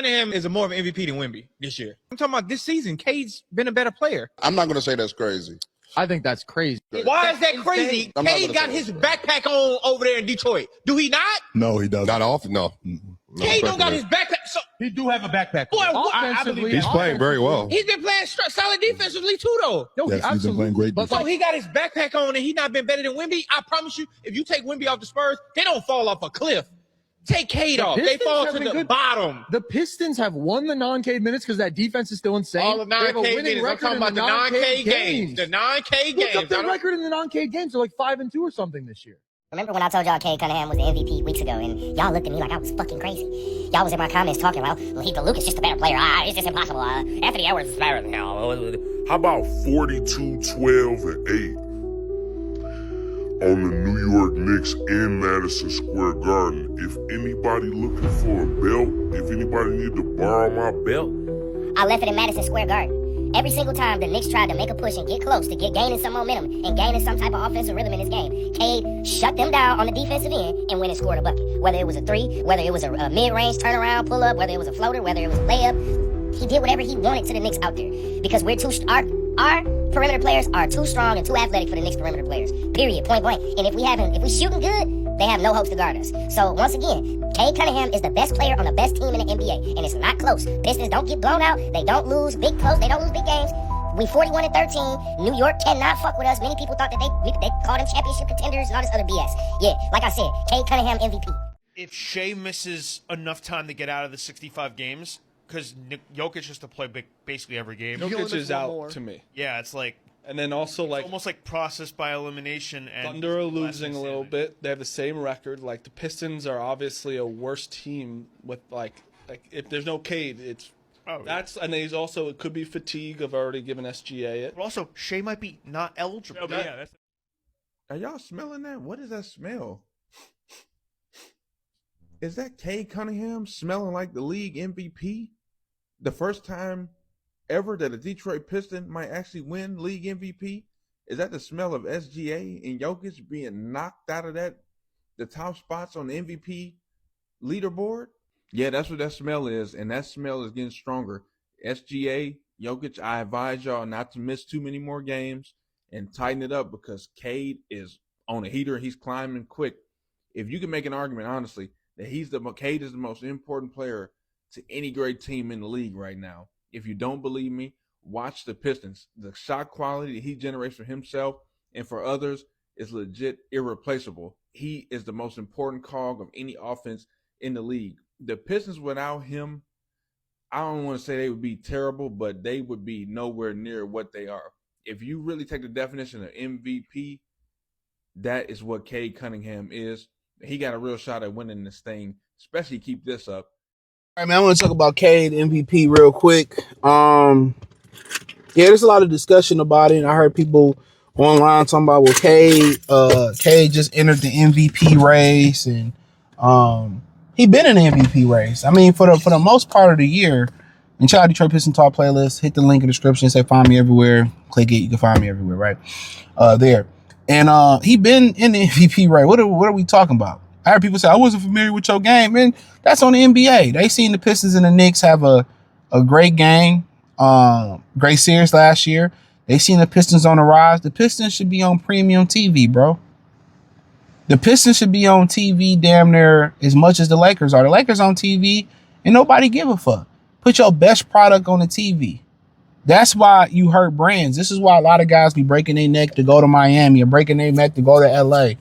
Cunningham is more of an MVP than Wemby this year. I'm talking about this season. Cade's been a better player. I'm not going to say that's crazy. I think that's crazy. Why is that crazy? Cade got his backpack on over there in Detroit. Do he not? No, he doesn't. Not often, no. Cade don't got his backpack. So he do have a backpack. Boy, I believe he's playing very well. He's been playing solid defensively too, though. Yes, he's been playing great. So he got his backpack on and he not been better than Wemby. I promise you, if you take Wemby off the Spurs, they don't fall off a cliff. Take Cade off. They fall to the bottom. The Pistons have won the non-Cade minutes because that defense is still insane. All the non-Cade minutes. I'm talking about the non-Cade games. The non-Cade games. What's up their record in the non-Cade games? They're like 5-2 or something this year. Remember when I told y'all Cade Cunningham was the MVP weeks ago, and y'all looked at me like I was fucking crazy. Y'all was in my comments talking about, well, Luka's just a better player. It's just impossible. Anthony Edwards is better than him. How about 42, 12, and 8 on the New York Knicks in Madison Square Garden? If anybody looking for a belt, if anybody need to borrow my belt, I left it in Madison Square Garden. Every single time the Knicks tried to make a push and get close to gaining some momentum and gaining some type of offensive rhythm in this game, Cade shut them down on the defensive end and went and scored a bucket. Whether it was a three, whether it was a mid-range turnaround pull-up, whether it was a floater, whether it was a layup, he did whatever he wanted to the Knicks out there because our perimeter players are too strong and too athletic for the Knicks perimeter players. Period. Point blank. And if we shooting good, they have no hopes to guard us. So once again, Cade Cunningham is the best player on the best team in the NBA, and it's not close. Pistons don't get blown out. They don't lose big close. They don't lose big games. We 41-13. New York cannot fuck with us. Many people thought that they called them championship contenders and all this other BS. Yeah, like I said, Cade Cunningham MVP. If Shea misses enough time to get out of the 65 games, because Jokic has to play basically every game. Jokic is out to me. Yeah, it's like. And then also like almost like process by elimination. And Thunder are losing a little bit. They have the same record. Like the Pistons are obviously a worse team with like if there's no Cade, it's and he's also it could be fatigue of already given SGA it. But also Shea might be not eligible. Are y'all smelling that? What is that smell? Is that Cade Cunningham smelling like the league MVP? The first time ever that a Detroit Piston might actually win league MVP? Is that the smell of SGA and Jokic being knocked out of the top spots on the MVP leaderboard? Yeah, that's what that smell is, and that smell is getting stronger. SGA, Jokic, I advise y'all not to miss too many more games and tighten it up because Cade is on a heater. He's climbing quick. If you can make an argument, honestly, that Cade is the most important player to any great team in the league right now. If you don't believe me, watch the Pistons. The shot quality that he generates for himself and for others is legit irreplaceable. He is the most important cog of any offense in the league. The Pistons without him, I don't want to say they would be terrible, but they would be nowhere near what they are. If you really take the definition of MVP, that is what Cade Cunningham is. He got a real shot at winning this thing, especially keep this up. All right, man, I want to talk about Cade MVP real quick. There's a lot of discussion about it, and I heard people online talking about, well, Cade just entered the MVP race, and he been in the MVP race. I mean, for the most part of the year, and check out Detroit Pistons Talk playlist, hit the link in the description, say find me everywhere, click it, you can find me everywhere, right? There. And he been in the MVP race. What are we talking about? I heard people say, I wasn't familiar with your game, man. That's on the NBA. They seen the Pistons and the Knicks have a great game, great series last year. They seen the Pistons on the rise. The Pistons should be on premium TV, bro. The Pistons should be on TV damn near as much as the Lakers are. The Lakers on TV and nobody give a fuck. Put your best product on the TV. That's why you hurt brands. This is why a lot of guys be breaking their neck to go to Miami or breaking their neck to go to LA.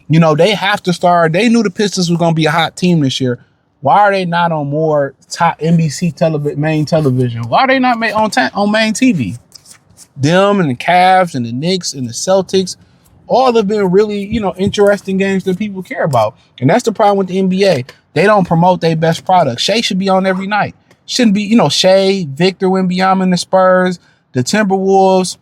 You know, they have to start. They knew the Pistons was going to be a hot team this year. Why are they not on more top NBC main television? Why are they not on main TV? Them and the Cavs and the Knicks and the Celtics, all have been really, interesting games that people care about. And that's the problem with the NBA. They don't promote their best product. Shea should be on every night. Shouldn't be, Shea, Victor Wembanyama, the Spurs, the Timberwolves,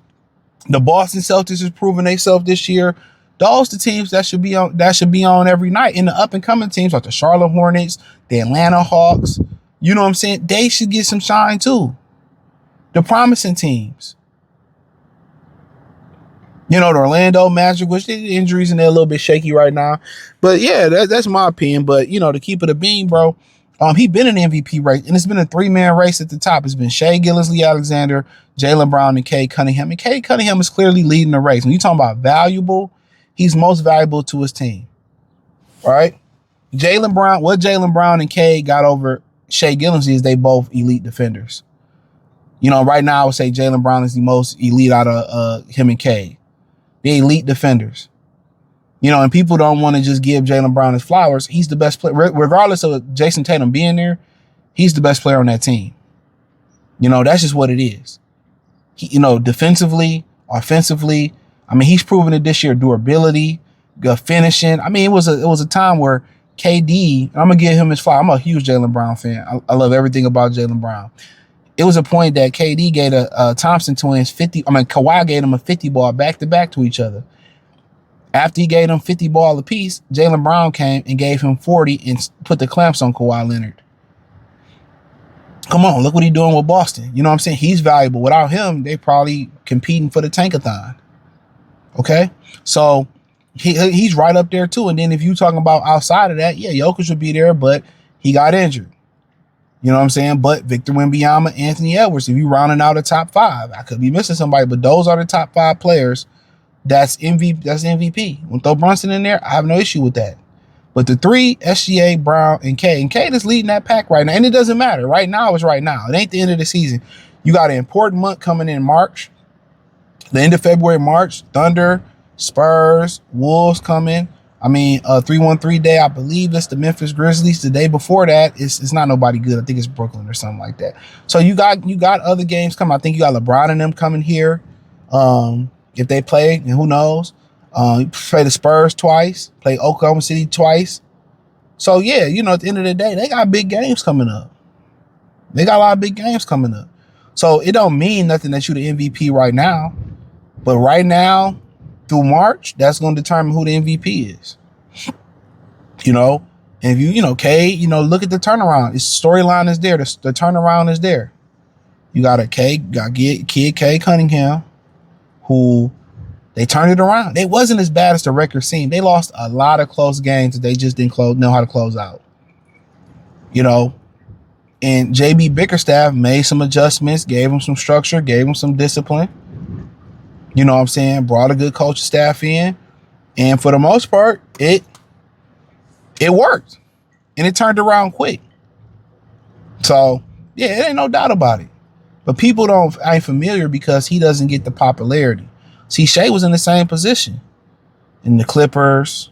the Boston Celtics is proving themselves this year. Those the teams that should be on every night. And the up and coming teams like the Charlotte Hornets, the Atlanta Hawks, you know what I'm saying? They should get some shine too. The promising teams. The Orlando Magic, which the injuries and they're a little bit shaky right now. But yeah, that's my opinion. But to keep it a beam, bro, He been in the MVP race, and it's been a 3-man race at the top. It's been Shea Gilgeous-Alexander, Jaylen Brown, and Cade Cunningham. And Cade Cunningham is clearly leading the race. When you talking about valuable, he's most valuable to his team. All right? what Jaylen Brown and Cade got over Shea Gilgeous is they both elite defenders. Right now I would say Jaylen Brown is the most elite out of him and Cade. They're elite defenders. And people don't want to just give Jaylen Brown his flowers. He's the best player. Regardless of Jason Tatum being there, he's the best player on that team. That's just what it is. Defensively, offensively, he's proven it this year. Durability, finishing. It was a time where KD, I'm going to give him his flowers. I'm a huge Jaylen Brown fan. I love everything about Jaylen Brown. It was a point that KD gave a Thompson twins Kawhi gave them a 50 ball back-to-back to each other. After he gave them 50 ball apiece, Jaylen Brown came and gave him 40 and put the clamps on Kawhi Leonard. Come on, look what he's doing with Boston. You know what I'm saying? He's valuable. Without him, they probably competing for the tankathon. Okay? So he's right up there too. And then if you talking about outside of that, yeah, Jokic would be there, but he got injured. You know what I'm saying? But Victor Wembanyama, Anthony Edwards, if you rounding out a top 5, I could be missing somebody, but those are the top 5 players. That's MVP. When throw Brunson in there, I have no issue with that. But the 3, SGA, Brown, and Cade is leading that pack right now. And it doesn't matter. Right now is right now. It ain't the end of the season. You got an important month coming in March. The end of February, March, Thunder, Spurs, Wolves coming. 3-1-3 day, I believe it's the Memphis Grizzlies. The day before that, it's not nobody good. I think it's Brooklyn or something like that. So you got other games coming. I think you got LeBron and them coming here. If they play, and who knows? Play the Spurs twice, play Oklahoma City twice. So yeah, at the end of the day, they got big games coming up. They got a lot of big games coming up. So it don't mean nothing that you're the MVP right now. But right now, through March, that's going to determine who the MVP is. And if you, Cade, look at the turnaround. Its storyline is there. The turnaround is there. You got Cade Cunningham, who they turned it around. They wasn't as bad as the record seemed. They lost a lot of close games that they just didn't know how to close out. And JB Bickerstaff made some adjustments, gave him some structure, gave him some discipline. You know what I'm saying? Brought a good coaching staff in. And for the most part, it worked. And it turned around quick. So, yeah, it ain't no doubt about it. But people ain't familiar because he doesn't get the popularity. See, Shea was in the same position. In the Clippers,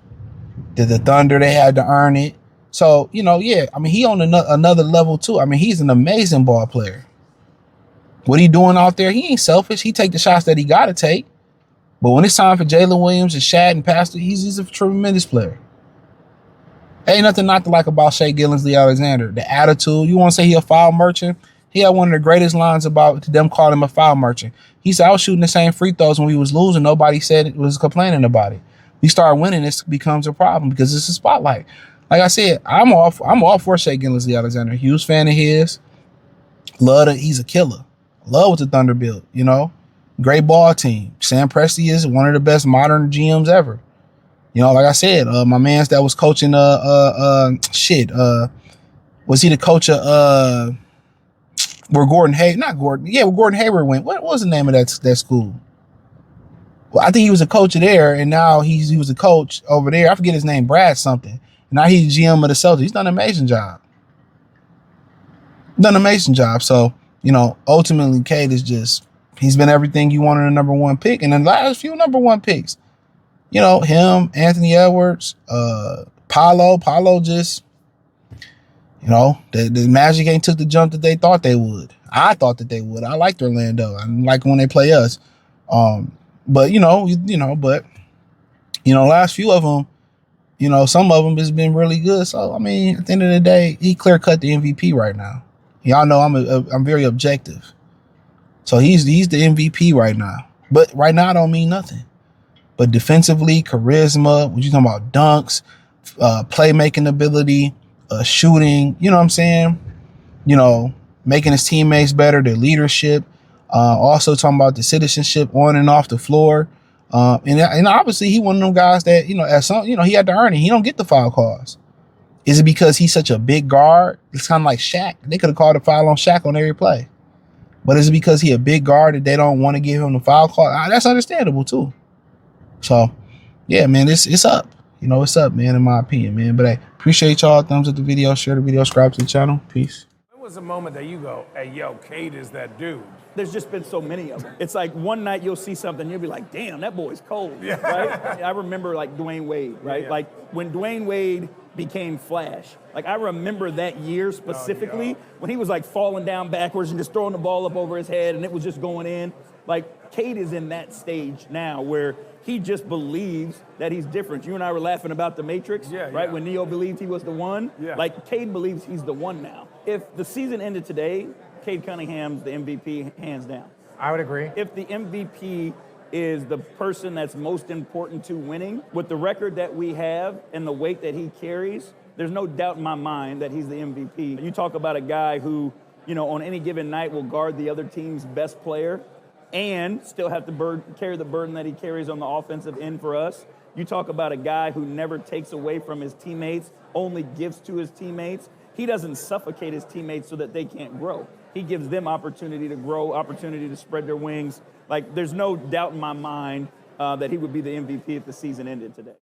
the Thunder, they had to earn it. So, he on another level too. He's an amazing ball player. What he doing out there, he ain't selfish. He take the shots that he got to take. But when it's time for Jalen Williams and Shad and Pastor, he's a tremendous player. Ain't nothing not to like about Shea Gilgeous-Alexander. The attitude, you want to say he a foul merchant? He had one of the greatest lines about them calling him a foul merchant. He said, I was shooting the same free throws when we was losing. Nobody said it was complaining about it. We start winning, this becomes a problem because it's a spotlight. Like I said, I'm all for Shea Gilgeous-Alexander. Huge fan of his. He's a killer. Love what the Thunder built, Great ball team. Sam Presti is one of the best modern GMs ever. Like I said, my man's that was coaching was he the coach of where Gordon Hayward went. What was the name of that school? Well, I think he was a coach there, and now he was a coach over there. I forget his name, Brad something. And now he's GM of the Celtics. He's done an amazing job. So, ultimately, Cade is he's been everything you wanted a number 1 pick. And the last few number 1 picks, him, Anthony Edwards, Paolo just, the Magic ain't took the jump that they thought they would. I thought that they would. I liked Orlando. I like when they play us. But last few of them, some of them has been really good. So, at the end of the day, he clear cut the MVP right now. Y'all know I'm very objective. So he's the MVP right now. But right now, I don't mean nothing. But defensively, charisma, what you talking about, dunks, playmaking ability, shooting, you know what I'm saying? Making his teammates better, their leadership. Also talking about the citizenship on and off the floor. And obviously he one of them guys that, he had to earn it. He don't get the foul calls. Is it because he's such a big guard? It's kind of like Shaq. They could have called a foul on Shaq on every play. But is it because he a big guard that they don't want to give him the foul call? That's understandable too. So, yeah, man, it's up. You know, it's up, man, in my opinion, man. But I appreciate y'all. Thumbs up the video, share the video, subscribe to the channel. Peace. When was a moment that you go, hey, yo, Cade is that dude? There's just been so many of them. It's like one night you'll see something, you'll be like, damn, that boy's cold, right? I remember like Dwayne Wade, right? Like when Dwayne Wade became Flash. Like I remember that year specifically when he was like falling down backwards and just throwing the ball up over his head and it was just going in. Like Cade is in that stage now where he just believes that he's different. You and I were laughing about the Matrix, right? When Neo believed he was the one. Like Cade believes he's the one now. If the season ended today, Cade Cunningham's the MVP hands down. I would agree. If the MVP is the person that's most important to winning, with the record that we have and the weight that he carries, there's no doubt in my mind that he's the MVP. You talk about a guy who, you know, on any given night will guard the other team's best player and still have to carry the burden that he carries on the offensive end for us. You talk about a guy who never takes away from his teammates, only gives to his teammates. He doesn't suffocate his teammates so that they can't grow. He gives them opportunity to grow, opportunity to spread their wings. Like, there's no doubt in my mind that he would be the MVP if the season ended today.